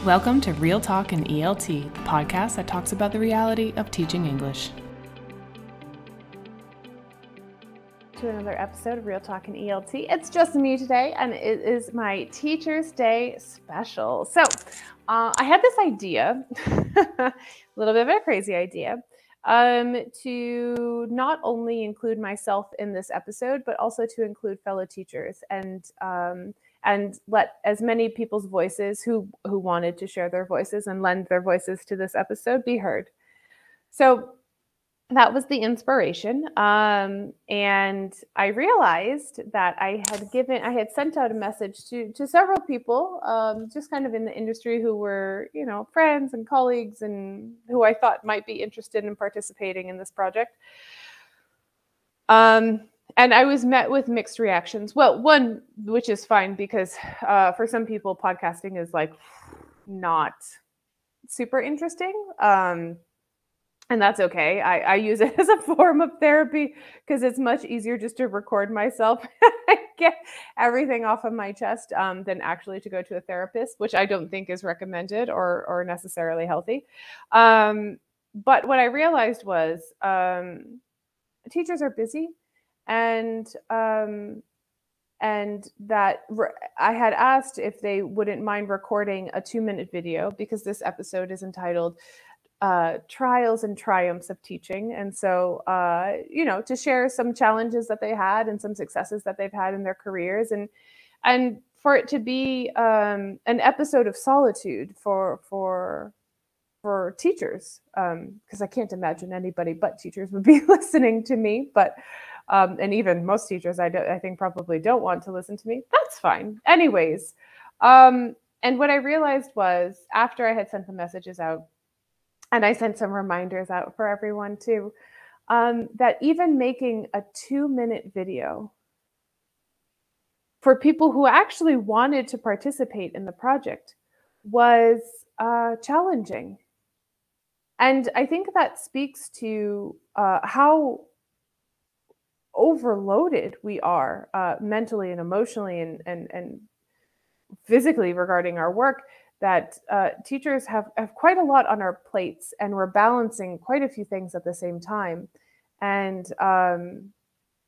Welcome to Real Talk in ELT, the podcast that talks about the reality of teaching English. To another episode of Real Talk in ELT. It's just me today, and it is my Teacher's Day special. So I had this idea, a little bit of a crazy idea, to not only include myself in this episode, but also to include fellow teachers and let as many people's voices who wanted to share their voices and lend their voices to this episode be heard. So that was the inspiration. And I realized that I had sent out a message to several people, just kind of in the industry who were, friends and colleagues and who I thought might be interested in participating in this project. And I was met with mixed reactions. Well, one, which is fine because for some people, podcasting is like not super interesting. And that's okay. I use it as a form of therapy because it's much easier just to record myself and get everything off of my chest than actually to go to a therapist, which I don't think is recommended or necessarily healthy. But what I realized was teachers are busy. And that I had asked if they wouldn't mind recording a 2-minute video because this episode is entitled Trials and Triumphs of Teaching. And so, to share some challenges that they had and some successes that they've had in their careers and for it to be an episode of solitude for teachers, because I can't imagine anybody but teachers would be listening to me, but and even most teachers, I think probably don't want to listen to me. That's fine. Anyways, and what I realized was after I had sent the messages out, and I sent some reminders out for everyone too, that even making a 2-minute video for people who actually wanted to participate in the project was challenging. And I think that speaks to how overloaded we are mentally and emotionally and physically regarding our work, that teachers have quite a lot on our plates, and we're balancing quite a few things at the same time. And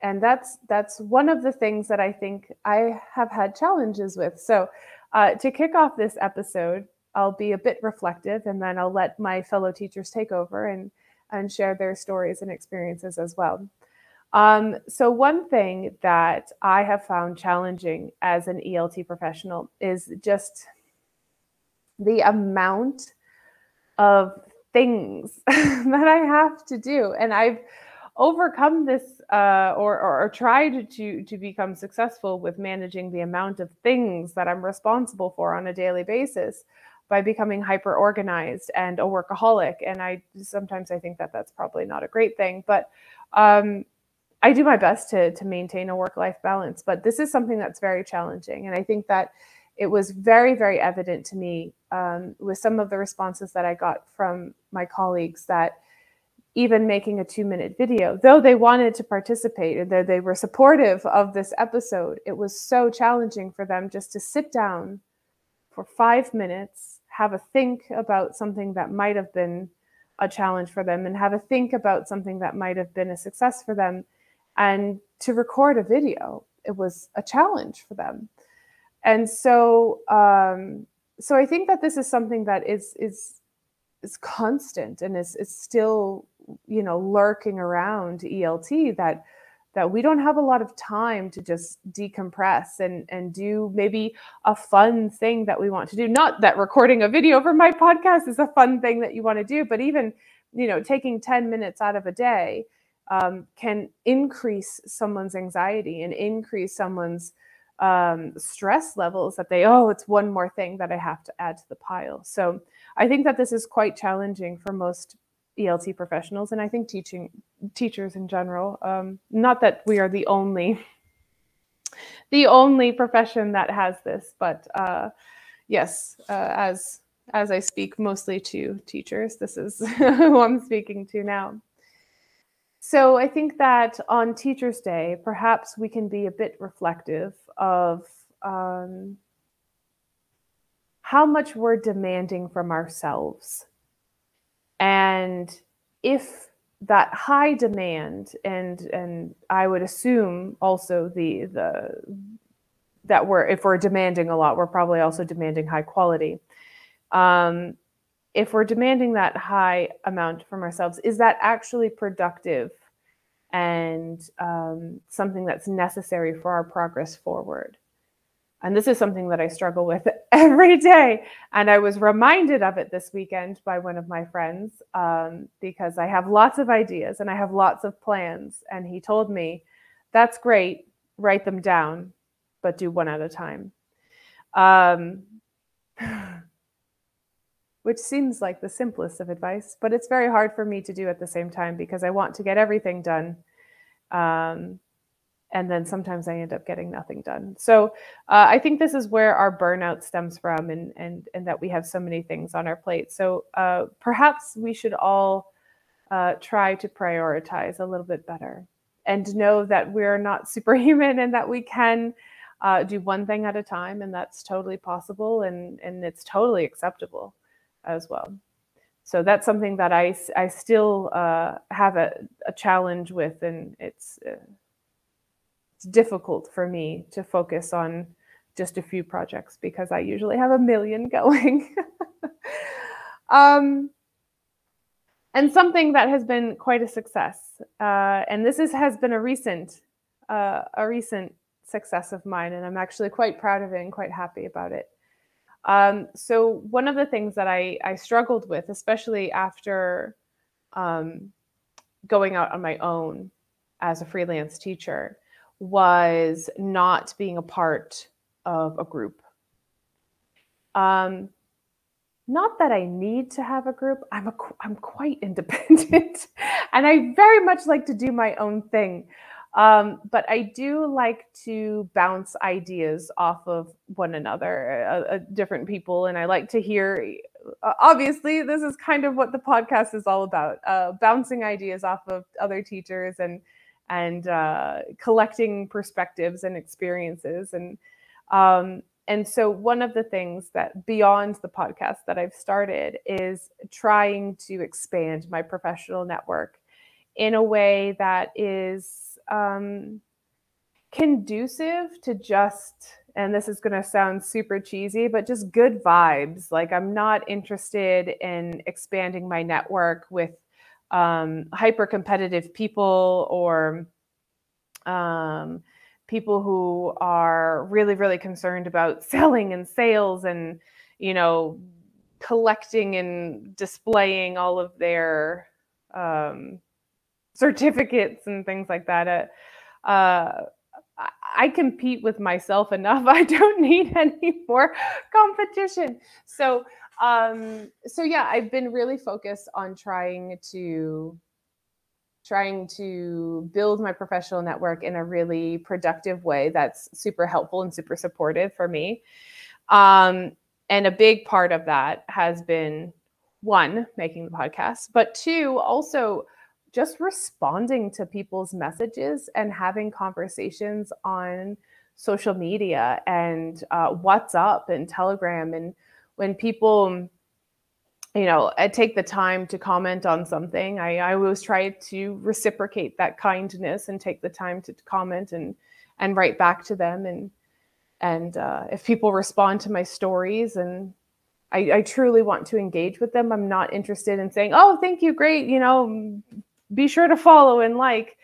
that's one of the things that I think I have had challenges with. So to kick off this episode, I'll be a bit reflective, and then I'll let my fellow teachers take over and share their stories and experiences as well. So one thing that I have found challenging as an ELT professional is just the amount of things that I have to do. And I've overcome this or tried to become successful with managing the amount of things that I'm responsible for on a daily basis by becoming hyper organized and a workaholic. And I sometimes think that that's probably not a great thing, but I do my best to maintain a work-life balance, but this is something that's very challenging. And I think that it was very, very evident to me with some of the responses that I got from my colleagues that even making a 2-minute video, though they wanted to participate and though they were supportive of this episode, it was so challenging for them just to sit down for 5 minutes, have a think about something that might have been a challenge for them and have a think about something that might have been a success for them. And to record a video, it was a challenge for them. And so, so I think that this is something that is constant and is still, lurking around ELT, that we don't have a lot of time to just decompress and do maybe a fun thing that we want to do. Not that recording a video for my podcast is a fun thing that you want to do, but even, taking 10 minutes out of a day can increase someone's anxiety and increase someone's stress levels that it's one more thing that I have to add to the pile. So I think that this is quite challenging for most ELT professionals, and I think teachers in general. Not that we are the only profession that has this, but yes, as I speak mostly to teachers, this is who I'm speaking to now. So I think that on Teachers' Day, perhaps we can be a bit reflective of how much we're demanding from ourselves. And if that high demand, and I would assume also that if we're demanding a lot, we're probably also demanding high quality. If we're demanding that high amount from ourselves, is that actually productive and something that's necessary for our progress forward? And this is something that I struggle with every day. And I was reminded of it this weekend by one of my friends, because I have lots of ideas and I have lots of plans. And he told me, that's great, write them down, but do one at a time. Which seems like the simplest of advice, but it's very hard for me to do at the same time because I want to get everything done. And then sometimes I end up getting nothing done. So I think this is where our burnout stems from, and that we have so many things on our plate. So perhaps we should all try to prioritize a little bit better and know that we're not superhuman and that we can do one thing at a time, and that's totally possible, and it's totally acceptable as well. So that's something that I still have a challenge with, and it's difficult for me to focus on just a few projects because I usually have a million going. And something that has been quite a success, and this has been a recent success of mine, and I'm actually quite proud of it and quite happy about it. So one of the things that I struggled with, especially after going out on my own as a freelance teacher, was not being a part of a group. Not that I need to have a group. I'm quite independent, and I very much like to do my own thing. But I do like to bounce ideas off of one another, different people, and I like to hear. Obviously, this is kind of what the podcast is all about: bouncing ideas off of other teachers and collecting perspectives and experiences. And so one of the things that beyond the podcast that I've started is trying to expand my professional network in a way that is conducive to just, and this is going to sound super cheesy, but just good vibes. Like, I'm not interested in expanding my network with hyper competitive people or people who are really, really concerned about selling and sales and, collecting and displaying all of their certificates and things like that. I compete with myself enough. I don't need any more competition. So yeah, I've been really focused on trying to build my professional network in a really productive way that's super helpful and super supportive for me. And a big part of that has been, one, making the podcast, but two, also just responding to people's messages and having conversations on social media and WhatsApp and Telegram. And when people I take the time to comment on something, I always try to reciprocate that kindness and take the time to comment and write back to them. And if people respond to my stories, and I truly want to engage with them, I'm not interested in saying, oh, thank you, great, be sure to follow and like.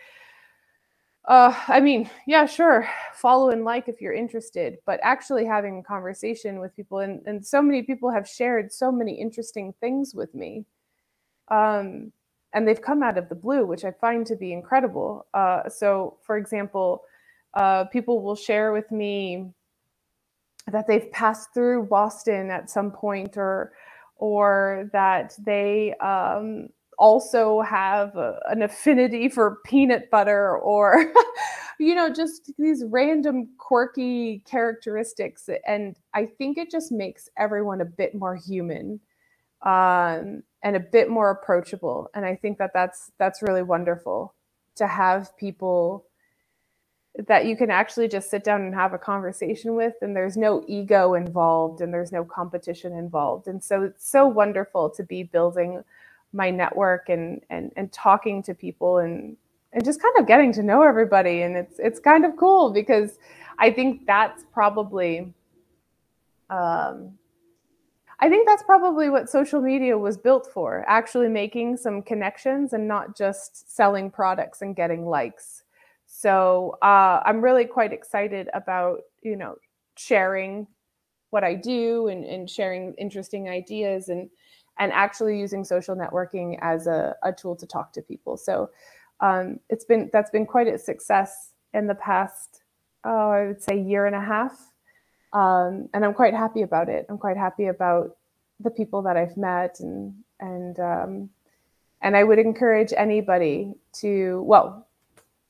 Yeah, sure, follow and like if you're interested, but actually having a conversation with people, and so many people have shared so many interesting things with me, and they've come out of the blue, which I find to be incredible. So, for example, people will share with me that they've passed through Boston at some point, or that they also have an affinity for peanut butter, or just these random quirky characteristics. And I think it just makes everyone a bit more human, and a bit more approachable. And I think that that's really wonderful to have people that you can actually just sit down and have a conversation with, and there's no ego involved and there's no competition involved. And so it's so wonderful to be building my network and talking to people and just kind of getting to know everybody. And it's kind of cool because I think that's probably what social media was built for, actually making some connections and not just selling products and getting likes. So I'm really quite excited about, sharing what I do and sharing interesting ideas and actually using social networking as a tool to talk to people. So that's been quite a success in the past, I would say, year and a half. And I'm quite happy about it. I'm quite happy about the people that I've met, and I would encourage anybody to, well,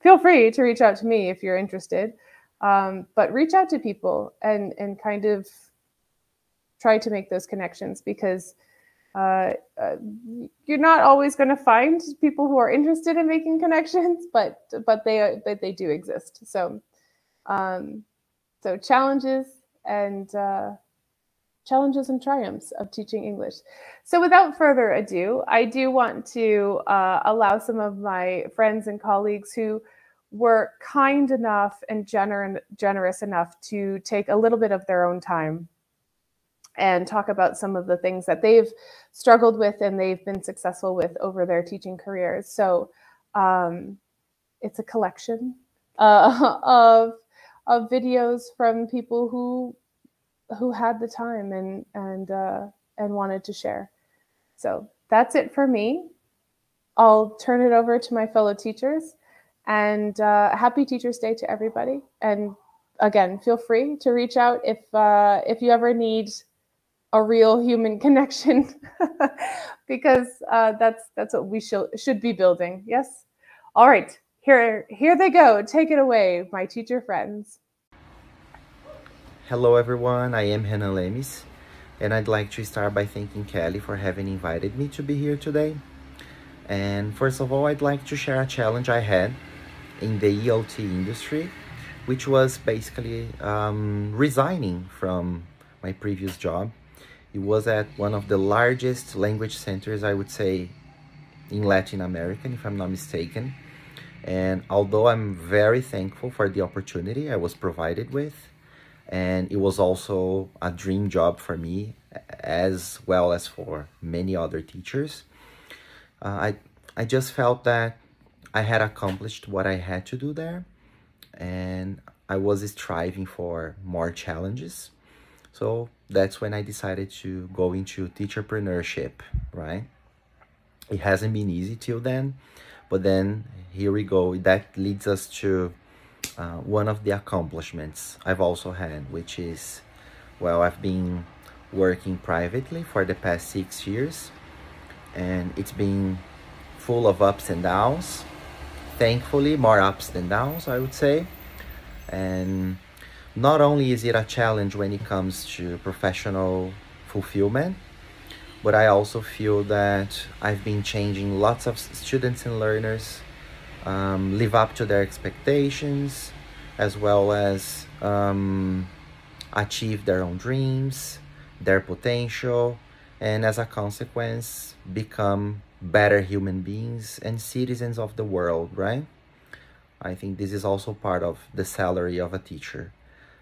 feel free to reach out to me if you're interested, but reach out to people and kind of try to make those connections, because you're not always going to find people who are interested in making connections, but they do exist. So challenges and triumphs of teaching English. So without further ado, I do want to allow some of my friends and colleagues who were kind enough and generous enough to take a little bit of their own time and talk about some of the things that they've struggled with and they've been successful with over their teaching careers. So it's a collection of videos from people who had the time and wanted to share. So that's it for me. I'll turn it over to my fellow teachers, and happy Teachers Day to everybody. And again, feel free to reach out if you ever need a real human connection, because that's what we should be building. Yes. All right, here they go. Take it away, my teacher friends. Hello everyone, I am Renan Lemes, and I'd like to start by thanking Kelly for having invited me to be here today. And first of all, I'd like to share a challenge I had in the ELT industry, which was basically resigning from my previous job. It was at one of the largest language centers, I would say, in Latin America, if I'm not mistaken. And although I'm very thankful for the opportunity I was provided with, and it was also a dream job for me, as well as for many other teachers, I just felt that I had accomplished what I had to do there, and I was striving for more challenges. So that's when I decided to go into teacherpreneurship, right? It hasn't been easy till then, but then here we go. That leads us to one of the accomplishments I've also had, which is, well, I've been working privately for the past 6 years, and it's been full of ups and downs. Thankfully, more ups than downs, I would say. And not only is it a challenge when it comes to professional fulfillment, but I also feel that I've been changing lots of students and learners, live up to their expectations, as well as achieve their own dreams, their potential, and as a consequence, become better human beings and citizens of the world, right? I think this is also part of the salary of a teacher.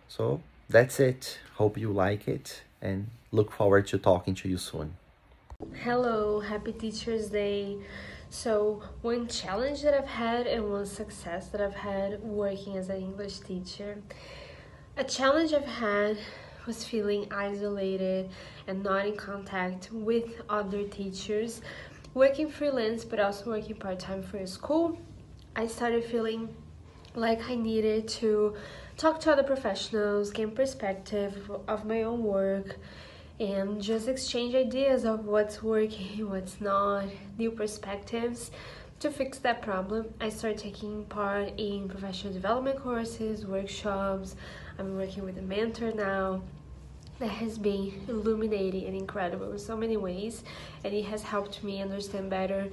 So that's it. Hope you like it and look forward to talking to you soon. Hello, happy Teachers Day. So one challenge that I've had and one success that I've had working as an English teacher. A challenge I've had was feeling isolated and not in contact with other teachers. Working freelance but also working part-time for a school, I started feeling like I needed to talk to other professionals, gain perspective of my own work, and just exchange ideas of what's working, what's not, new perspectives. To fix that problem, I started taking part in professional development courses, workshops. I'm working with a mentor now. That has been illuminating and incredible in so many ways, and it has helped me understand better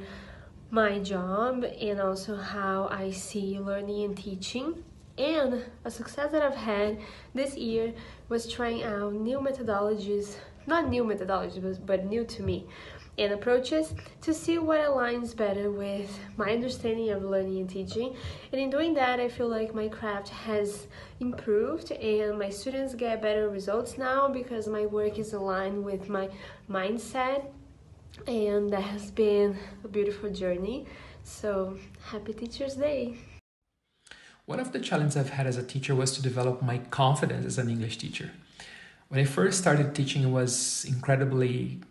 my job and also how I see learning and teaching. And a success that I've had this year was trying out new methodologies, not new methodologies, but new to me, and approaches to see what aligns better with my understanding of learning and teaching. And in doing that, I feel like my craft has improved and my students get better results now because my work is aligned with my mindset, and that has been a beautiful journey. So happy Teachers Day! One of the challenges I've had as a teacher was to develop my confidence as an English teacher. When I first started teaching, I was incredibly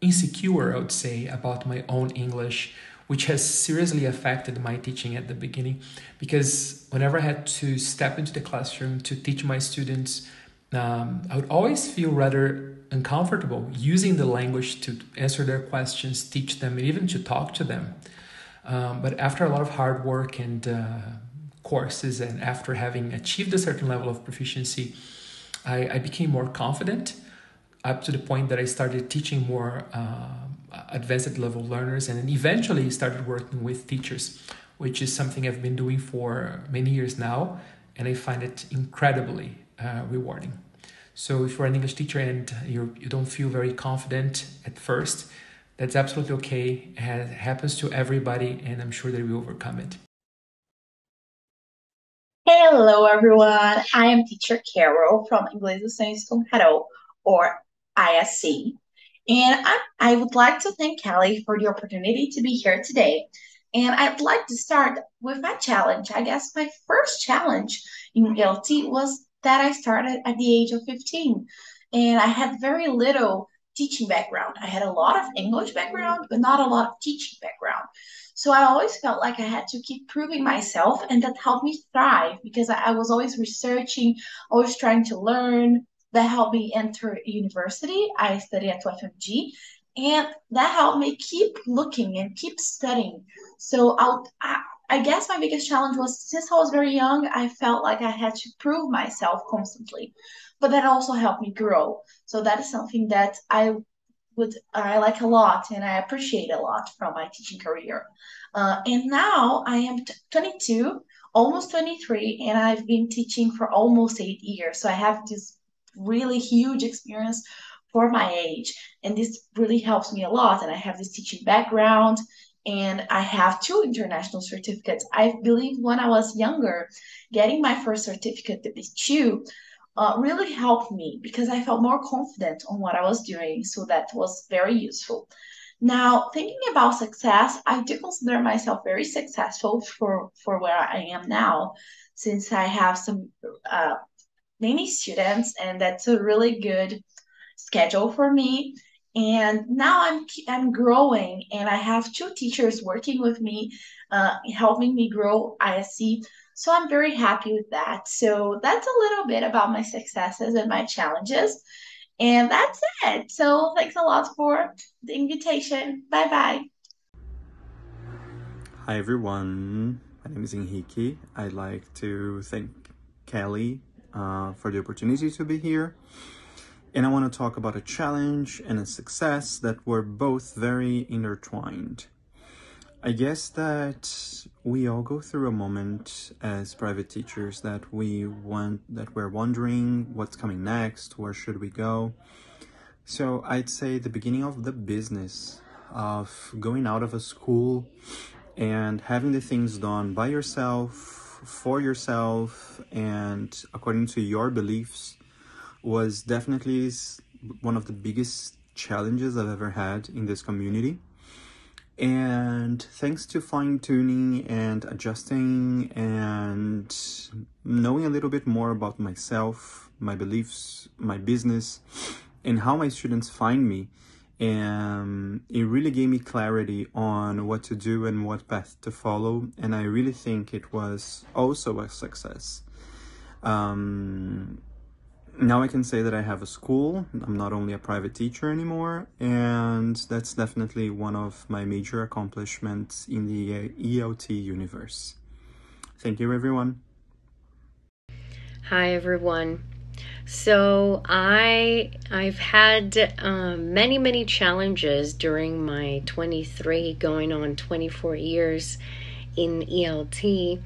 insecure, I would say, about my own English, which has seriously affected my teaching at the beginning, because whenever I had to step into the classroom to teach my students, I would always feel rather uncomfortable using the language to answer their questions, teach them, and even to talk to them. But after a lot of hard work and courses, and after having achieved a certain level of proficiency, I became more confident, up to the point that I started teaching more advanced level learners, and then eventually started working with teachers, which is something I've been doing for many years now, and I find it incredibly rewarding. So if you're an English teacher and you don't feel very confident at first, that's absolutely okay. It happens to everybody, and I'm sure that we overcome it. Hello, everyone. I am teacher Carol from Untitled, or ISC. And I would like to thank Kelly for the opportunity to be here today. And I'd like to start with my challenge. I guess my first challenge in ELT was that I started at the age of 15. And I had very little teaching background. I had a lot of English background, but not a lot of teaching background. So I always felt like I had to keep proving myself, and that helped me thrive because I was always researching, always trying to learn. That helped me enter university. I studied at UFMG, and that helped me keep looking and keep studying. So I guess my biggest challenge was, since I was very young, I felt like I had to prove myself constantly. But that also helped me grow. So that is something that I like a lot, and I appreciate a lot from my teaching career. And now I am 22, almost 23, and I've been teaching for almost 8 years. So I have this really huge experience for my age, and this really helps me a lot. And I have this teaching background, and I have 2 international certificates. I believe when I was younger, getting my first certificate with these 2 really helped me because I felt more confident on what I was doing. So that was very useful. Now, thinking about success, I do consider myself very successful for where I am now, since I have some many students, and that's a really good schedule for me. And now I'm growing, and I have 2 teachers working with me, helping me grow ISC. So I'm very happy with that. So that's a little bit about my successes and my challenges. And that's it. So thanks a lot for the invitation. Bye bye. Hi everyone, my name is Henrique. I'd like to thank Kelly for the opportunity to be here. And I want to talk about a challenge and a success that were both very intertwined. I guess that we all go through a moment as private teachers that we're wondering what's coming next, where should we go? So I'd say the beginning of the business of going out of a school and having the things done by yourself, for yourself, and according to your beliefs was definitely one of the biggest challenges I've ever had in this community. And thanks to fine-tuning and adjusting and knowing a little bit more about myself, my beliefs, my business, and how my students find me, it really gave me clarity on what to do and what path to follow. And I really think it was also a success. Now I can say that I have a school. I'm not only a private teacher anymore, and that's definitely one of my major accomplishments in the ELT universe. Thank you, everyone. Hi, everyone. So I've had many challenges during my 23 going on 24 years in ELT.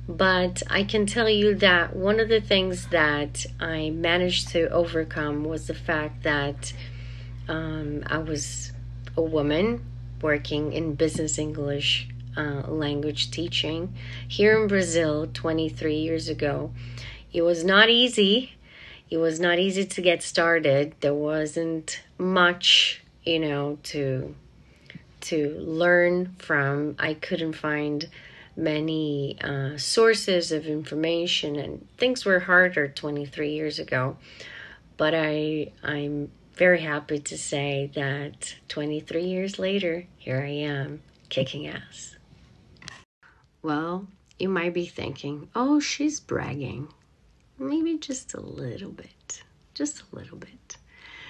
But I can tell you that one of the things that I managed to overcome was the fact that I was a woman working in business English language teaching here in Brazil 23 years ago. It was not easy. It was not easy to get started. There wasn't much, to learn from. I couldn't find many sources of information, and things were harder 23 years ago. But I'm very happy to say that 23 years later, here I am, kicking ass. Well, you might be thinking, oh, she's bragging. Maybe just a little bit. Just a little bit.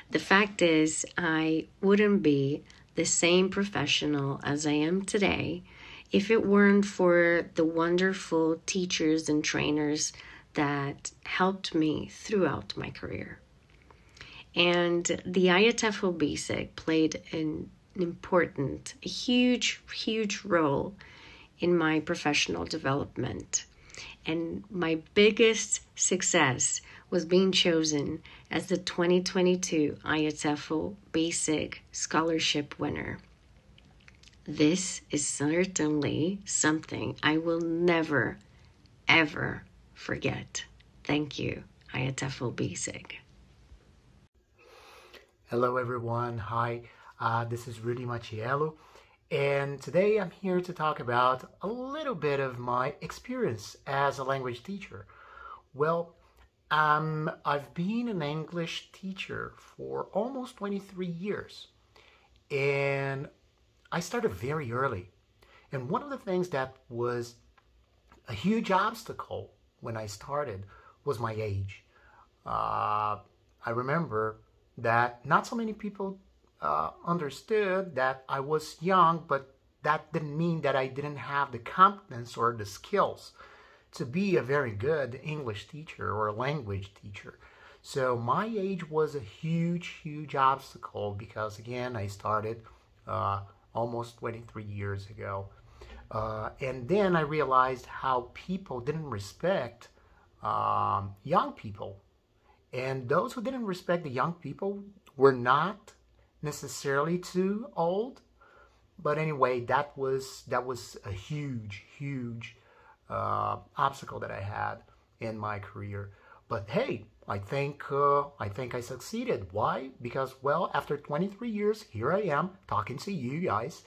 The fact is, I wouldn't be the same professional as I am today if it weren't for the wonderful teachers and trainers that helped me throughout my career. And the IATEFL Basic played an important, a huge, huge role in my professional development. And my biggest success was being chosen as the 2022 IATEFL Basic Scholarship winner. This is certainly something I will never, ever forget. Thank you, IATEFL Basic. Hello everyone, hi, this is Rudy Machiello, and today I'm here to talk about a little bit of my experience as a language teacher. Well, I've been an English teacher for almost 23 years, and I started very early. And one of the things that was a huge obstacle when I started was my age. I remember that not so many people understood that I was young, but that didn't mean that I didn't have the competence or the skills to be a very good English teacher or a language teacher. So my age was a huge, huge obstacle because, again, I started almost 23 years ago. And then I realized how people didn't respect young people. And those who didn't respect the young people were not necessarily too old. But anyway, that was a huge, huge obstacle that I had in my career. But hey, I think I succeeded. Why? Because, well, after 23 years, here I am talking to you guys,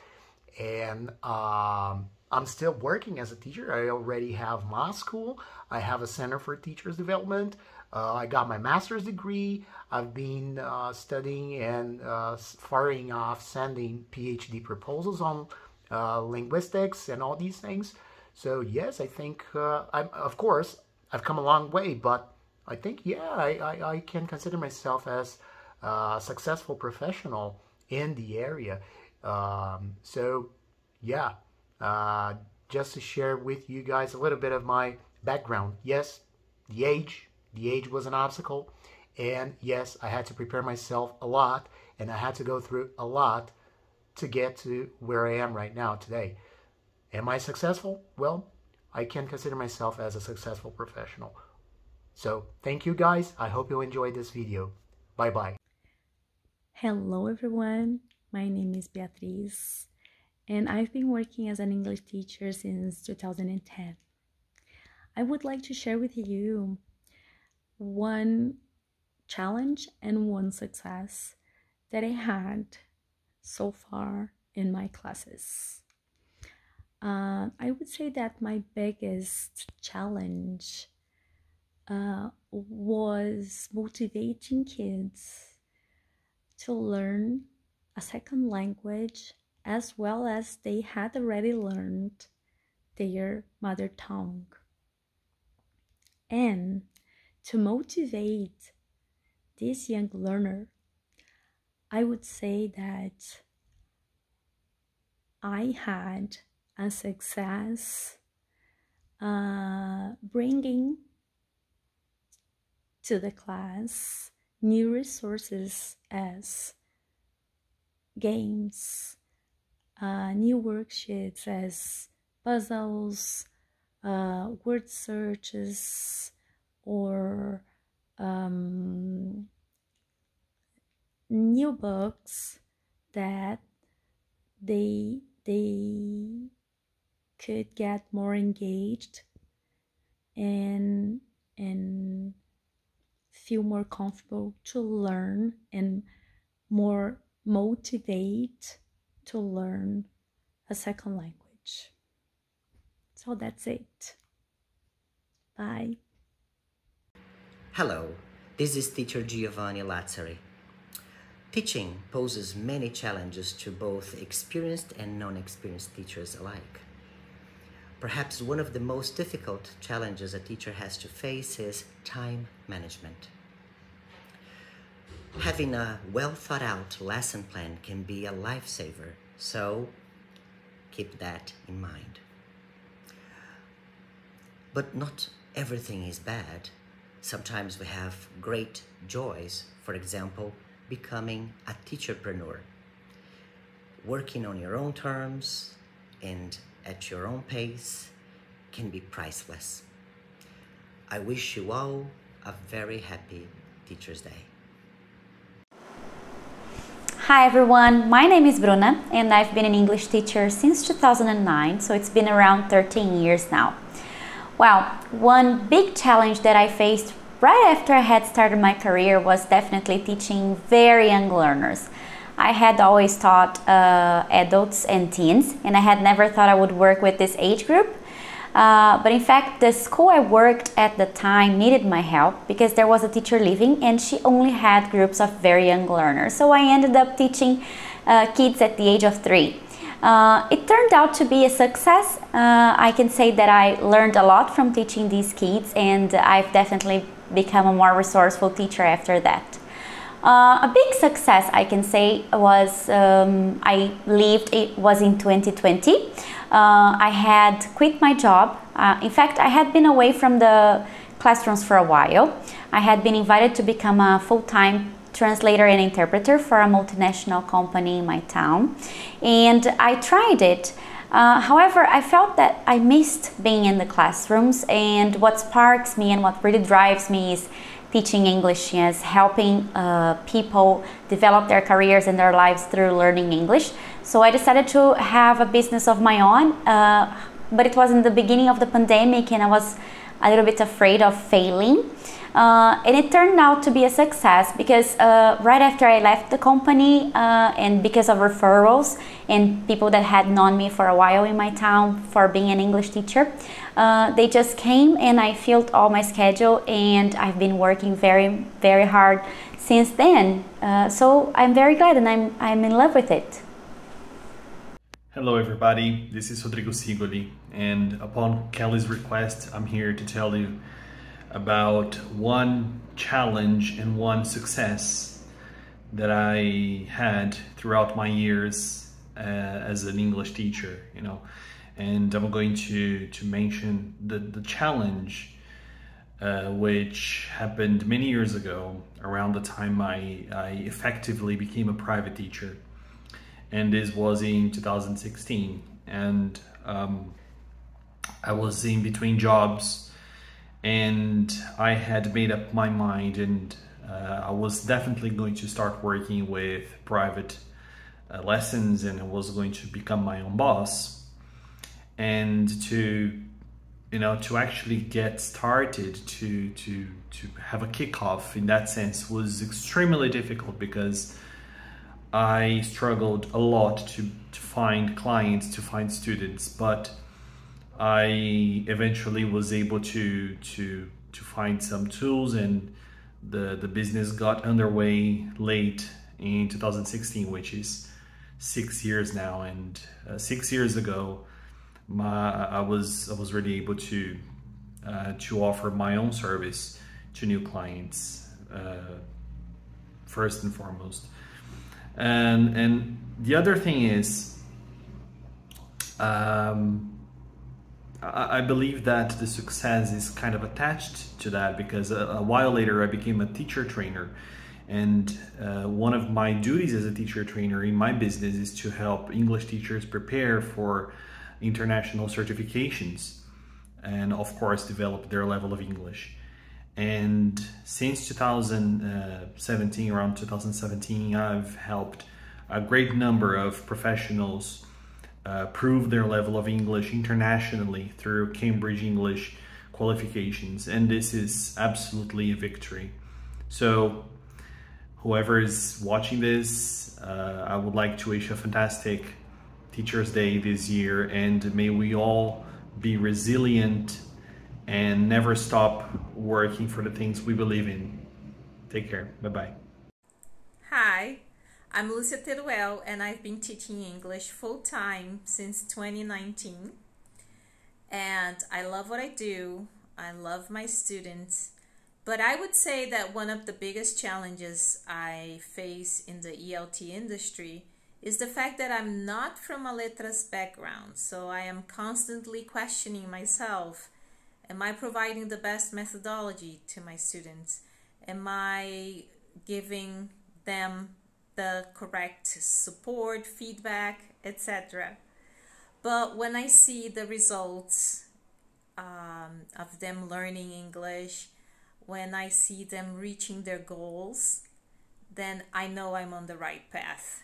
and I'm still working as a teacher. I already have my school. I have a Center for Teachers Development. I got my master's degree. I've been studying and firing off, sending PhD proposals on linguistics and all these things. So yes, I think, of course, I've come a long way, but I think, yeah, I can consider myself as a successful professional in the area. So yeah, just to share with you guys a little bit of my background. Yes, the age was an obstacle, and yes, I had to prepare myself a lot, and I had to go through a lot to get to where I am right now today. Am I successful? Well, I can consider myself as a successful professional. So thank you guys. I hope you enjoyed this video. Bye bye. Hello everyone, my name is Beatriz, and I've been working as an English teacher since 2010. I would like to share with you one challenge and one success that I had so far in my classes. I would say that my biggest challenge was motivating kids to learn a second language as well as they had already learned their mother tongue. And to motivate this young learner, I would say that I had a success bringing to the class new resources as games, new worksheets as puzzles, word searches or new books that they could get more engaged and feel more comfortable to learn and more motivate to learn a second language. So that's it. Bye. Hello, this is teacher Giovanni Lazzari. Teaching poses many challenges to both experienced and non-experienced teachers alike. Perhaps one of the most difficult challenges a teacher has to face is time management. Having a well-thought-out lesson plan can be a lifesaver, so keep that in mind. But not everything is bad. Sometimes we have great joys, for example, becoming a teacherpreneur, working on your own terms and at your own pace can be priceless. I wish you all a very happy Teacher's Day. Hi everyone, my name is Bruna and I've been an English teacher since 2009, so it's been around 13 years now. Well, one big challenge that I faced right after I had started my career was definitely teaching very young learners. I had always taught adults and teens, and I had never thought I would work with this age group. But in fact, the school I worked at the time needed my help because there was a teacher leaving and she only had groups of very young learners. So I ended up teaching kids at the age of 3. It turned out to be a success. I can say that I learned a lot from teaching these kids, and I've definitely become a more resourceful teacher after that. A big success, I can say, was it was in 2020. I had quit my job. In fact, I had been away from the classrooms for a while. I had been invited to become a full-time translator and interpreter for a multinational company in my town, and I tried it. However, I felt that I missed being in the classrooms, and what sparks me and what really drives me is teaching English, yes, helping people develop their careers and their lives through learning English. So I decided to have a business of my own, but it was in the beginning of the pandemic and I was a little bit afraid of failing. And it turned out to be a success because right after I left the company and because of referrals and people that had known me for a while in my town for being an English teacher, they just came and I filled all my schedule, and I've been working very, very hard since then. So I'm very glad and I'm in love with it. Hello everybody, this is Rodrigo Sigoli, and upon Kelly's request, I'm here to tell you about one challenge and one success that I had throughout my years as an English teacher, you know. And I'm going to mention the challenge which happened many years ago, around the time I effectively became a private teacher. And this was in 2016, and I was in between jobs, and I had made up my mind, and I was definitely going to start working with private lessons, and I was going to become my own boss. And to actually get started, to have a kickoff in that sense was extremely difficult, because I struggled a lot to find clients, to find students, but I eventually was able to find some tools, and the business got underway late in 2016, which is 6 years now. And 6 years ago, I was really able to offer my own service to new clients, first and foremost. And the other thing is, I believe that the success is kind of attached to that, because a while later I became a teacher trainer, and one of my duties as a teacher trainer in my business is to help English teachers prepare for international certifications. and of course develop their level of English. And since 2017, around 2017, I've helped a great number of professionals prove their level of English internationally through Cambridge English qualifications, and this is absolutely a victory. So whoever is watching this, I would like to wish a fantastic Teachers' Day this year, and may we all be resilient and never stop working for the things we believe in. Take care. Bye-bye. Hi, I'm Lucia Teruel, and I've been teaching English full-time since 2019. And I love what I do. I love my students. But I would say that one of the biggest challenges I face in the ELT industry is the fact that I'm not from a letras background. So I am constantly questioning myself. Am I providing the best methodology to my students? Am I giving them the correct support, feedback, etc.? But when I see the results of them learning English, when I see them reaching their goals, then I know I'm on the right path.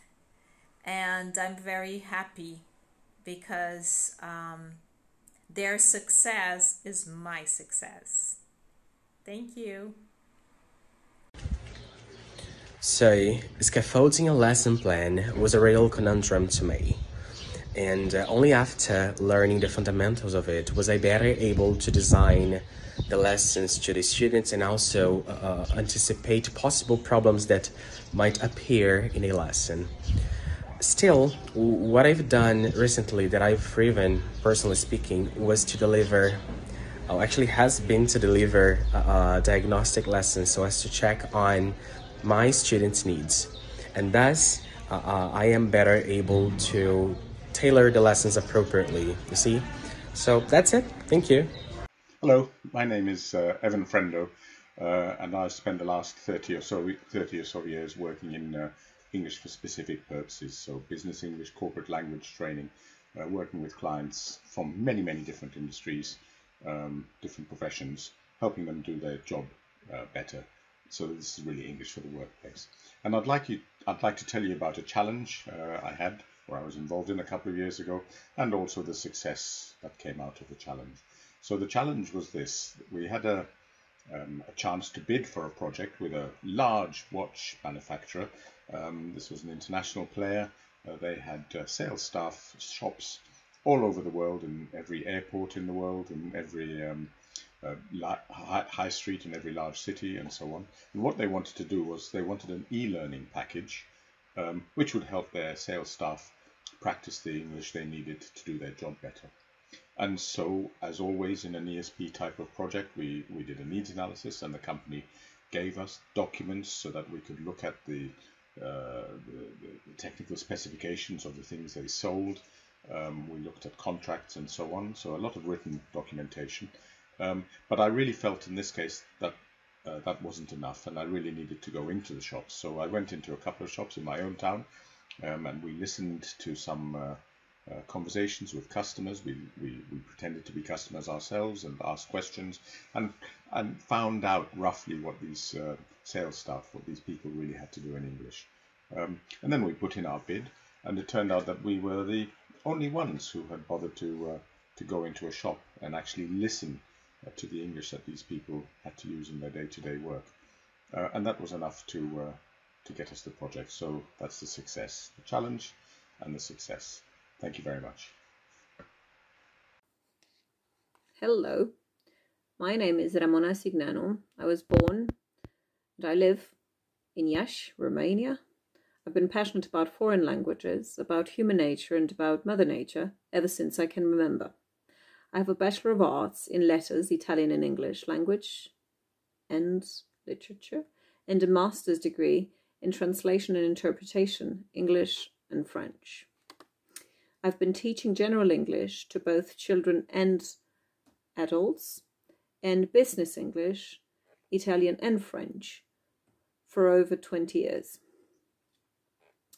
And I'm very happy because their success is my success. Thank you. So, scaffolding a lesson plan was a real conundrum to me. And only after learning the fundamentals of it was I better able to design the lessons to the students and also anticipate possible problems that might appear in a lesson. Still, what I've done recently that I've proven, personally speaking, was to deliver, has been to deliver diagnostic lessons so as to check on my students' needs. And thus, I am better able to tailor the lessons appropriately, you see? So that's it. Thank you. Hello, my name is Evan Frendo, and I've spent the last 30 or so years working in English for specific purposes, so business English, corporate language training, working with clients from many different industries, different professions, helping them do their job better. So this is really English for the workplace. And I'd like to tell you about a challenge I had, or I was involved in a couple of years ago, and also the success that came out of the challenge. So the challenge was this: we had a chance to bid for a project with a large watch manufacturer. This was an international player. They had sales staff, shops all over the world, in every airport in the world, in every high street in every large city, and so on. And what they wanted to do was they wanted an e-learning package which would help their sales staff practice the English they needed to do their job better. And so, as always in an ESP type of project, we did a needs analysis, and the company gave us documents so that we could look at the technical specifications of the things they sold. We looked at contracts and so on, so a lot of written documentation. But I really felt in this case that that wasn't enough, and I really needed to go into the shops. So I went into a couple of shops in my own town, and we listened to some conversations with customers. We pretended to be customers ourselves and asked questions, and found out roughly what these sales staff, what these people really had to do in English. And then we put in our bid, and it turned out that we were the only ones who had bothered to go into a shop and actually listen to the English that these people had to use in their day-to-day work. And that was enough to get us the project. So that's the success, the challenge and the success. Thank you very much. Hello, my name is Ramona Signano. I was born and I live in Iași, Romania. I've been passionate about foreign languages, about human nature and about Mother Nature ever since I can remember. I have a Bachelor of Arts in Letters, Italian and English language and literature, and a master's degree in Translation and Interpretation, English and French. I've been teaching general English to both children and adults, and business English, Italian and French, for over 20 years.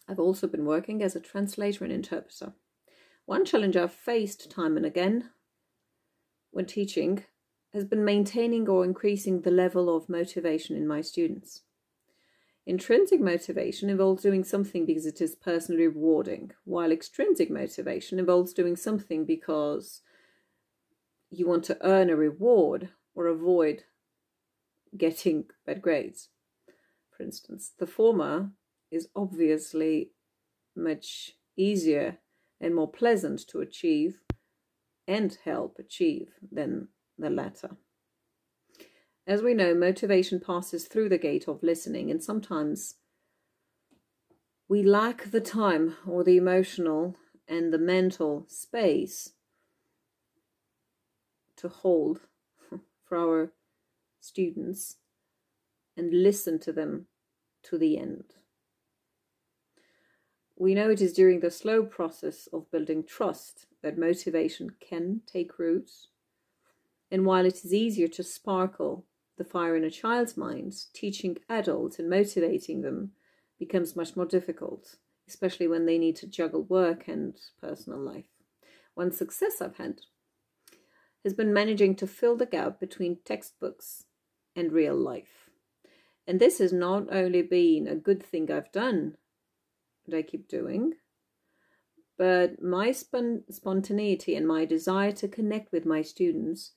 I've also been working as a translator and interpreter. One challenge I've faced time and again when teaching has been maintaining or increasing the level of motivation in my students. Intrinsic motivation involves doing something because it is personally rewarding, while extrinsic motivation involves doing something because you want to earn a reward or avoid getting bad grades. For instance, the former is obviously much easier and more pleasant to achieve and help achieve than the latter. As we know, motivation passes through the gate of listening, and sometimes we lack the time or the emotional and the mental space to hold for our students and listen to them to the end. We know it is during the slow process of building trust that motivation can take root. And while it is easier to sparkle the fire in a child's mind, teaching adults and motivating them becomes much more difficult, especially when they need to juggle work and personal life. One success I've had has been managing to fill the gap between textbooks and real life. And this has not only been a good thing I've done, that I keep doing, but my spontaneity and my desire to connect with my students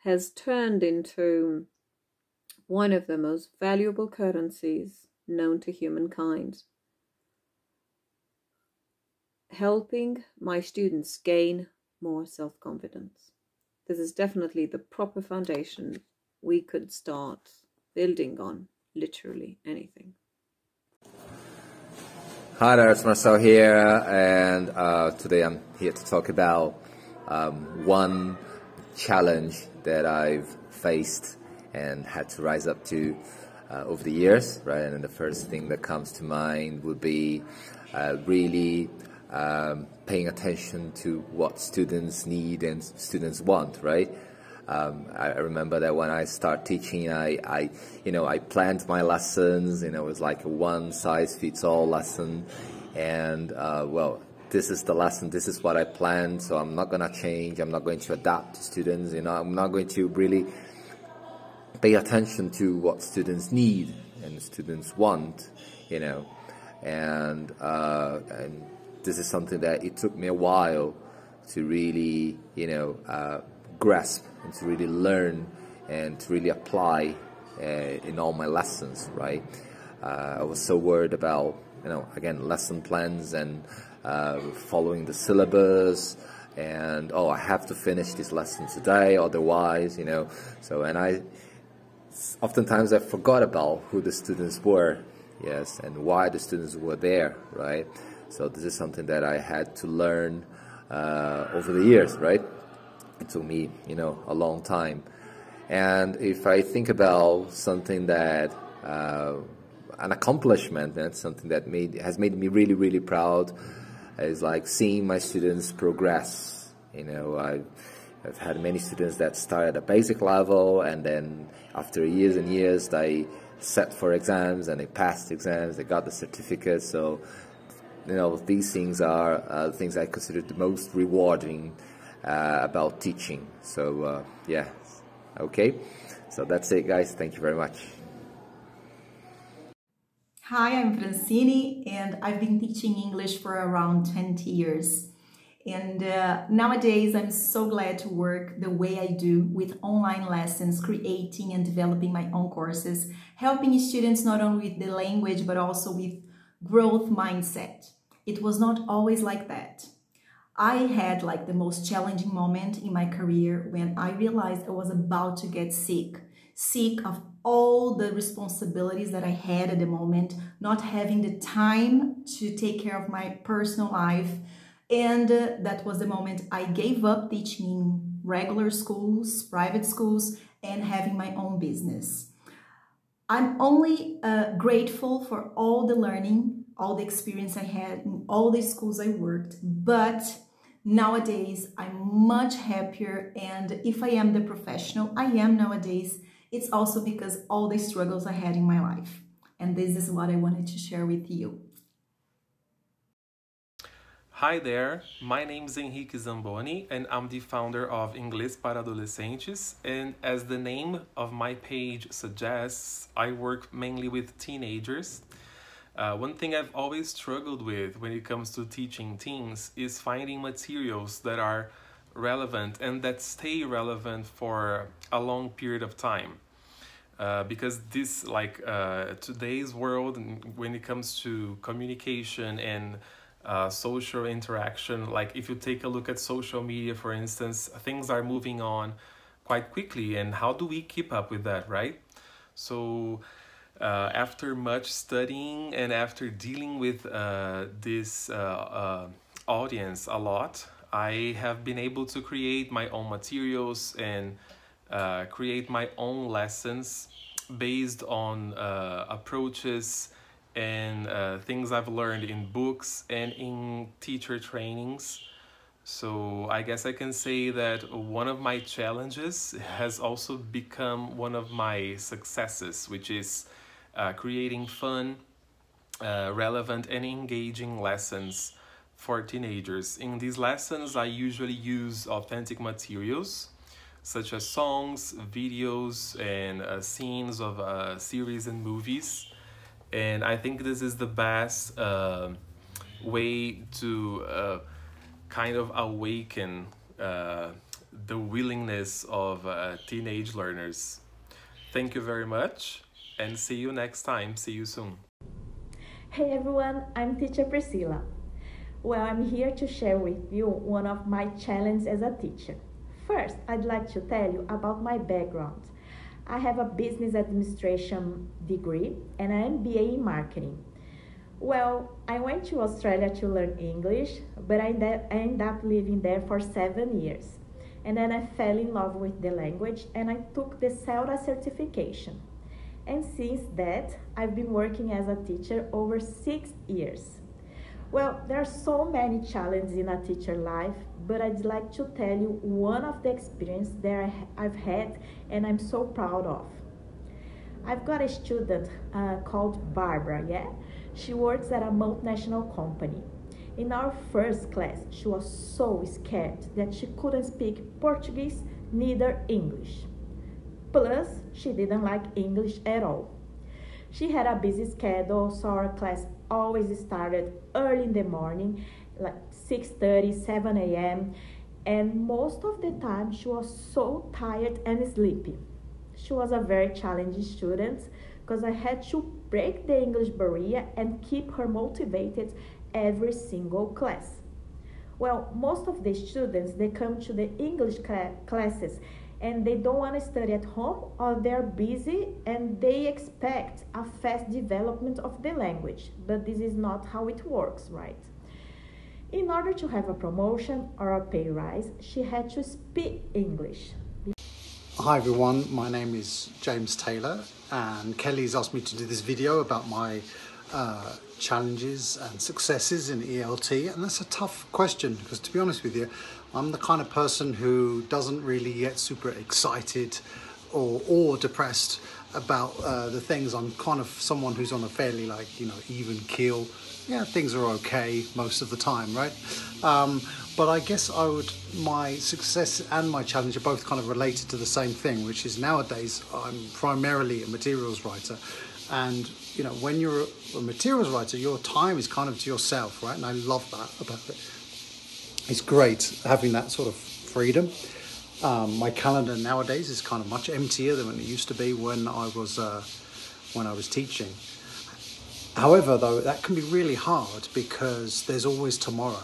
has turned into one of the most valuable currencies known to humankind. Helping my students gain more self-confidence. This is definitely the proper foundation we could start building on literally anything. Hi there, it's Marcel here, and today I'm here to talk about one challenge that I've faced and had to rise up to over the years, right? And the first thing that comes to mind would be really paying attention to what students need and students want, right? I remember that when I start teaching, I planned my lessons, it was like a one-size-fits-all lesson, and well, this is the lesson, this is what I planned, so I'm not going to change, I'm not going to adapt to students, I'm not going to really pay attention to what students need and students want, and this is something that it took me a while to really, grasp and to really learn and to really apply in all my lessons, right? I was so worried about, again, lesson plans and following the syllabus and, I have to finish this lesson today, otherwise, so, and oftentimes I forgot about who the students were, yes, and why the students were there, right? So this is something that I had to learn over the years, right? It took me, a long time. And if I think about something that, an accomplishment, that's something that has made me really, really proud, is like seeing my students progress. I've had many students that start at a basic level, and then after years and years, they sat for exams, and they passed exams, they got the certificate. So, these things are things I consider the most rewarding about teaching. So yeah, okay, so that's it, guys. Thank you very much. Hi, I'm Francine, and I've been teaching English for around 20 years. And nowadays I'm so glad to work the way I do, with online lessons, creating and developing my own courses, helping students not only with the language but also with growth mindset. It was not always like that. I had like the most challenging moment in my career when I realized I was about to get sick of all the responsibilities that I had at the moment, not having the time to take care of my personal life. And that was the moment I gave up teaching in regular schools, private schools, and having my own business. I'm only grateful for all the learning, all the experience I had in all the schools I worked, but nowadays I'm much happier, and if I am the professional I am nowadays, it's also because all the struggles I had in my life. And this is what I wanted to share with you. Hi there, my name is Henrique Zamboni and I'm the founder of Inglês para Adolescentes, and as the name of my page suggests, I work mainly with teenagers. One thing I've always struggled with when it comes to teaching teens is finding materials that are relevant and that stay relevant for a long period of time. Because this, today's world, when it comes to communication and social interaction, like if you take a look at social media, for instance, things are moving on quite quickly, and how do we keep up with that, right? So after much studying and after dealing with this audience a lot, I have been able to create my own materials and create my own lessons based on approaches and things I've learned in books and in teacher trainings. So I guess I can say that one of my challenges has also become one of my successes, which is creating fun, relevant and engaging lessons for teenagers. In these lessons, I usually use authentic materials such as songs, videos, and scenes of series and movies. And I think this is the best way to kind of awaken the willingness of teenage learners. Thank you very much, and see you next time. See you soon. Hey everyone, I'm teacher Priscilla. Well, I'm here to share with you one of my challenges as a teacher. First, I'd like to tell you about my background. I have a business administration degree and an MBA in marketing. Well, I went to Australia to learn English, but I ended up living there for 7 years. And then I fell in love with the language and I took the CELTA certification. And since that, I've been working as a teacher over 6 years. Well, there are so many challenges in a teacher life, but I'd like to tell you one of the experiences that I've had and I'm so proud of. I've got a student called Barbara, yeah? She works at a multinational company. In our first class, she was so scared that she couldn't speak Portuguese, neither English. Plus, she didn't like English at all. She had a busy schedule, so our class always started early in the morning, like 6:30, 7 a.m. And most of the time, she was so tired and sleepy. She was a very challenging student because I had to break the English barrier and keep her motivated every single class. Well, most of the students, they come to the English classes and they don't want to study at home, or they're busy and they expect a fast development of the language, but this is not how it works, right? In order to have a promotion or a pay rise, she had to speak English. Hi everyone, my name is James Taylor and Kelly's asked me to do this video about my challenges and successes in ELT, and that's a tough question because, to be honest with you, I'm the kind of person who doesn't really get super excited or depressed about the things. I'm kind of someone who's on a fairly even keel. Yeah, things are okay most of the time, right? But I guess my success and my challenge are both kind of related to the same thing, which is nowadays I'm primarily a materials writer. And, when you're a materials writer, your time is kind of to yourself, right? And I love that about it. It's great having that sort of freedom. My calendar nowadays is kind of much emptier than it used to be when I was teaching. However, though, that can be really hard because there's always tomorrow,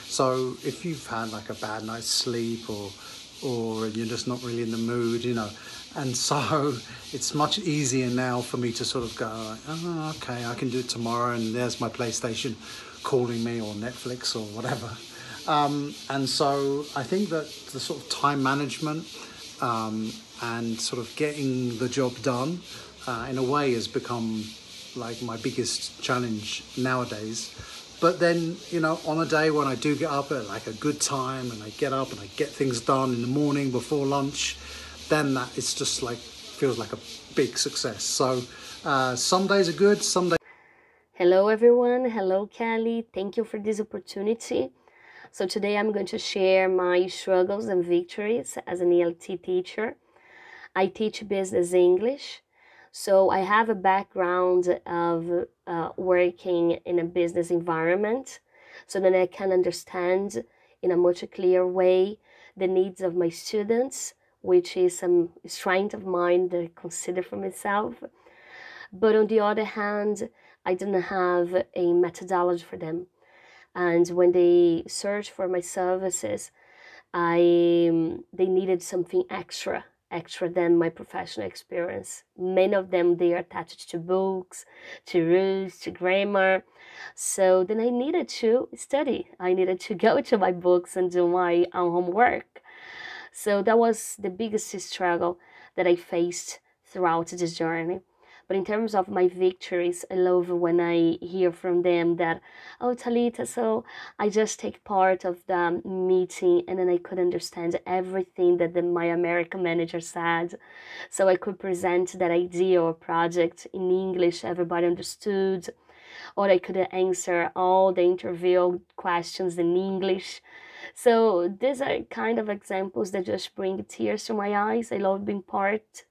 So if you've had like a bad night's sleep or you're just not really in the mood, and so it's much easier now for me to sort of go, oh, okay, I can do it tomorrow, and there's my PlayStation calling me, or Netflix or whatever. And so I think that the sort of time management and sort of getting the job done in a way has become like my biggest challenge nowadays. But then, on a day when I do get up at like a good time and I get up and I get things done in the morning before lunch, then that it's just like feels like a big success. So some days are good, some days. Hello everyone, hello Kelly, thank you for this opportunity. So today I'm going to share my struggles and victories as an ELT teacher. I teach business English, so I have a background of working in a business environment so that I can understand in a much clearer way the needs of my students, which is some strength of mine that I consider for myself. But on the other hand, I didn't have a methodology for them. And when they searched for my services, they needed something extra than my professional experience. Many of them, they are attached to books, to rules, to grammar. So then I needed to study. I needed to go to my books and do my own homework. So that was the biggest struggle that I faced throughout this journey. But in terms of my victories, I love when I hear from them that, oh, Talita, so I just take part of the meeting and then I could understand everything that my American manager said. So I could present that idea or project in English, everybody understood. Or I could answer all the interview questions in English. So these are kind of examples that just bring tears to my eyes. I love being part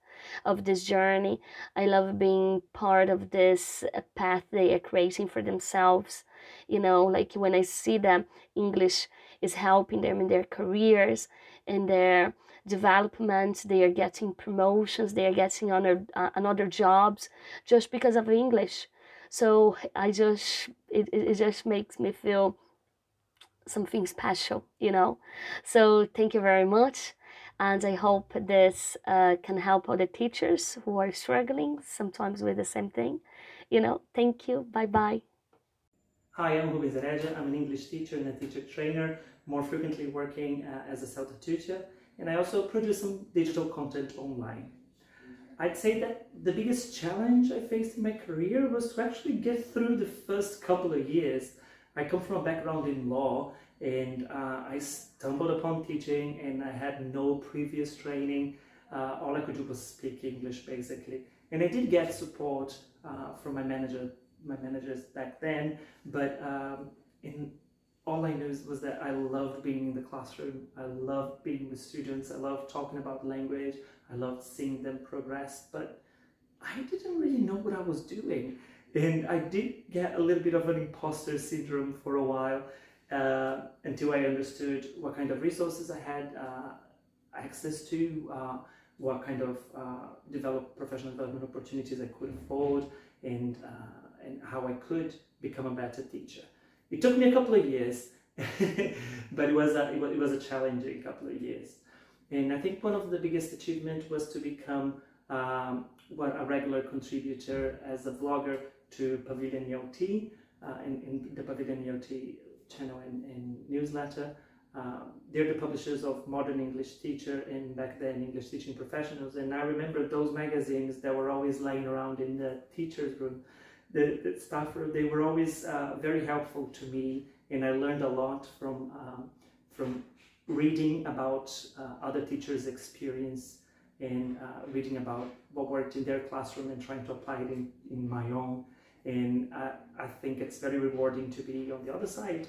of this journey. I love being part of this path they are creating for themselves. You know, like when I see them, English is helping them in their careers, in their development. They are getting promotions, they are getting another jobs just because of English. So it just makes me feel something special, you know. So thank you very much, and I hope this can help other teachers who are struggling sometimes with the same thing, you know. Thank you. Bye bye. Hi, I'm Rubens Areja. I'm an English teacher and a teacher trainer, more frequently working as a self-tutor, and I also produce some digital content online. I'd say that the biggest challenge I faced in my career was to actually get through the first couple of years. I come from a background in law, and I stumbled upon teaching, and I had no previous training. All I could do was speak English, basically. And I did get support from my managers back then, but all I knew was that I loved being in the classroom. I loved being with students. I loved talking about language. I loved seeing them progress, but I didn't really know what I was doing. And I did get a little bit of an imposter syndrome for a while until I understood what kind of resources I had access to, what kind of professional development opportunities I could afford, and how I could become a better teacher. It took me a couple of years, but it was a challenging couple of years. And I think one of the biggest achievements was to become a regular contributor as a vlogger to Pavilion ELT, in the Pavilion ELT channel and newsletter. They're the publishers of Modern English Teacher and back then English Teaching Professionals. And I remember those magazines that were always lying around in the teacher's room, the staff room. They were always very helpful to me, and I learned a lot from reading about other teachers' experience and reading about what worked in their classroom and trying to apply it in my own. And I think it's very rewarding to be on the other side,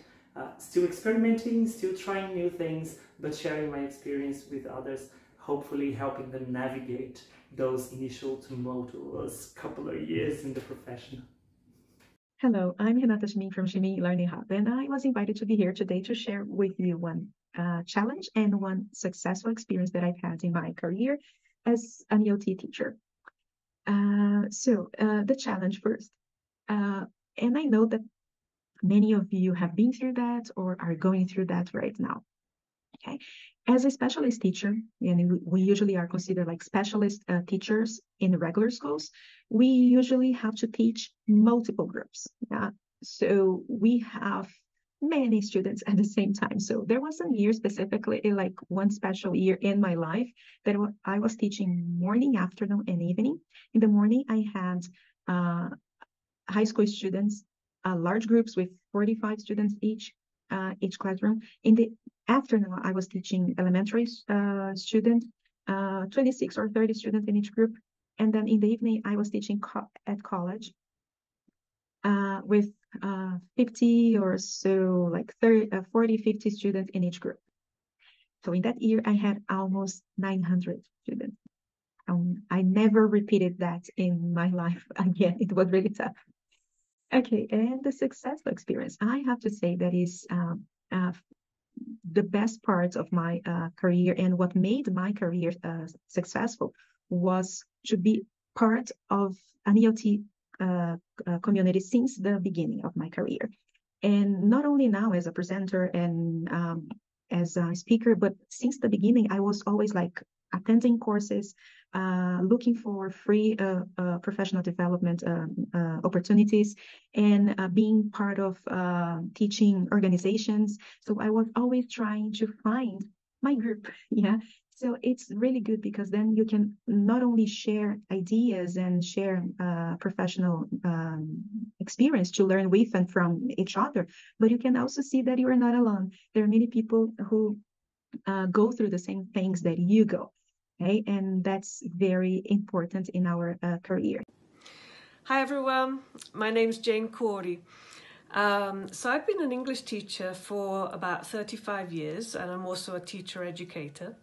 still experimenting, still trying new things, but sharing my experience with others, hopefully helping them navigate those initial tumultuous couple of years in the profession. Hello, I'm Renata Schmink from Schmink Learning Hub, and I was invited to be here today to share with you one challenge and one successful experience that I've had in my career as an ELT teacher. The challenge first. And I know that many of you have been through that or are going through that right now. Okay, as a specialist teacher, and we usually are considered like specialist teachers in regular schools, we usually have to teach multiple groups. So we have many students at the same time. So there was a year specifically, like one special year in my life, that I was teaching morning, afternoon, and evening. In the morning, I had high school students, large groups with 45 students each classroom. In the afternoon, I was teaching elementary students, 26 or 30 students in each group. And then in the evening, I was teaching at college. with 50 or so, like 30, 40, 50 students in each group. So in that year, I had almost 900 students. I never repeated that in my life again. It was really tough. Okay, and the successful experience, I have to say that is the best part of my career, and what made my career successful was to be part of an ELT community since the beginning of my career. And not only now as a presenter and as a speaker, but since the beginning, I was always like attending courses, looking for free professional development opportunities, and being part of teaching organizations. So I was always trying to find my group. Yeah. So it's really good because then you can not only share ideas and share professional experience to learn with and from each other, but you can also see that you are not alone. There are many people who go through the same things that you go. Okay, and that's very important in our career. Hi everyone, my name's Jane Corey. So I've been an English teacher for about 35 years, and I'm also a teacher educator.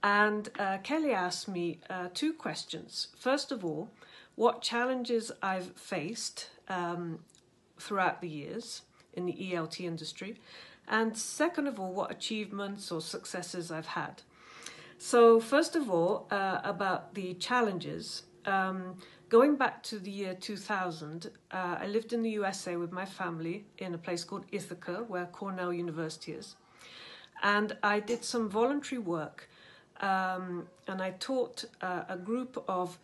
And Kelly asked me two questions. First of all, what challenges I've faced throughout the years in the ELT industry, and second of all, what achievements or successes I've had. So first of all, about the challenges. Going back to the year 2000, I lived in the USA with my family in a place called Ithaca, where Cornell University is. And I did some voluntary work, and I taught a group of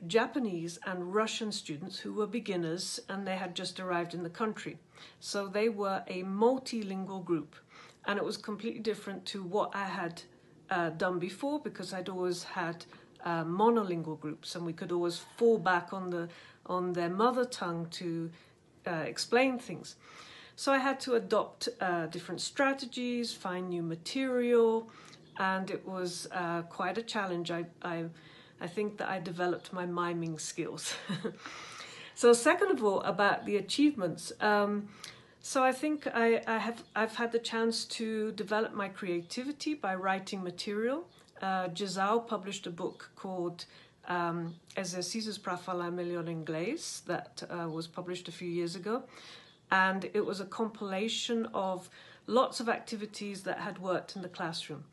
Japanese and Russian students who were beginners, and they had just arrived in the country. So they were a multilingual group, and it was completely different to what I had done before, because I'd always had monolingual groups, and we could always fall back on their mother tongue to explain things. So I had to adopt different strategies, find new material, and it was quite a challenge. I think that I developed my miming skills. So second of all, about the achievements. So I think I've had the chance to develop my creativity by writing material. Giselle published a book called Exercícios para falar melhor inglês that was published a few years ago. And it was a compilation of lots of activities that had worked in the classroom.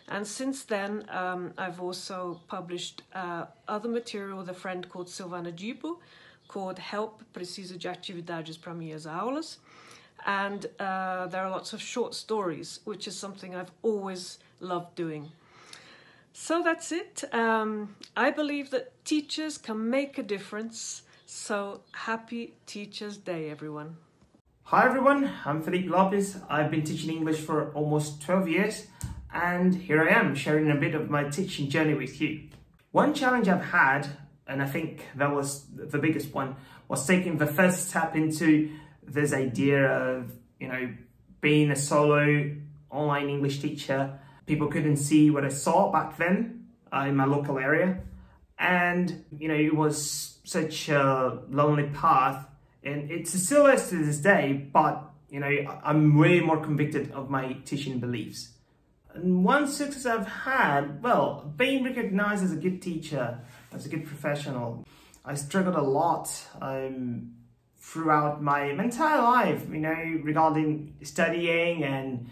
And since then, I've also published other material with a friend called Silvana Gibo, called Help, Preciso de Atividades para Minhas Aulas. And there are lots of short stories, which is something I've always loved doing. So that's it. I believe that teachers can make a difference. So happy Teachers' Day, everyone. Hi everyone, I'm Felipe Lopez. I've been teaching English for almost 12 years, and here I am sharing a bit of my teaching journey with you. One challenge I've had, and I think that was the biggest one, was taking the first step into this idea of, being a solo online English teacher. People couldn't see what I saw back then in my local area. And, it was such a lonely path. And it still is to this day, but, I'm way more convicted of my teaching beliefs. And one success I've had, well, being recognized as a good teacher, as a good professional. I struggled a lot throughout my entire life, regarding studying and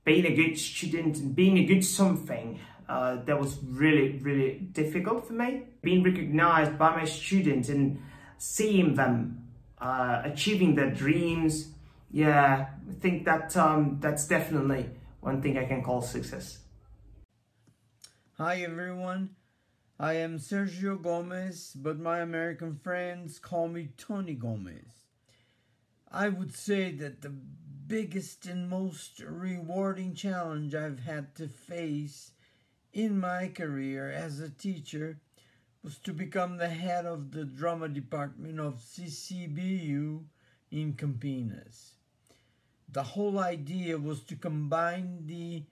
being a good student and being a good something. That was really, really difficult for me. Being recognized by my students and seeing them achieving their dreams, yeah, I think that that's definitely one thing I can call success. Hi everyone, I am Sergio Gomez, but my American friends call me Tony Gomez. I would say that the biggest and most rewarding challenge I've had to face in my career as a teacher was to become the head of the drama department of CCBU in Campinas. The whole idea was to combine the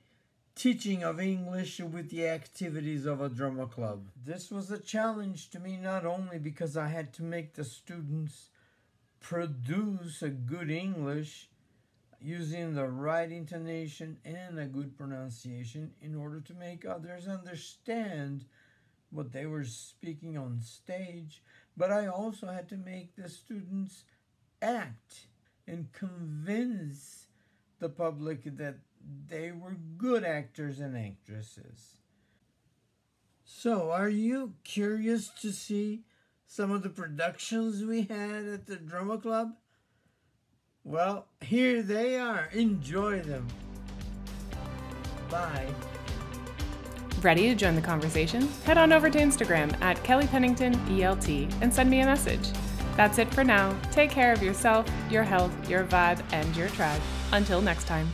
teaching of English with the activities of a drama club. This was a challenge to me not only because I had to make the students produce a good English using the right intonation and a good pronunciation in order to make others understand what they were speaking on stage. But I also had to make the students act and convince the public that they were good actors and actresses. So, are you curious to see some of the productions we had at the Drama Club? Well, here they are. Enjoy them. Bye. Ready to join the conversation? Head on over to Instagram at Kelly Pennington ELT and send me a message. That's it for now. Take care of yourself, your health, your vibe, and your tribe. Until next time.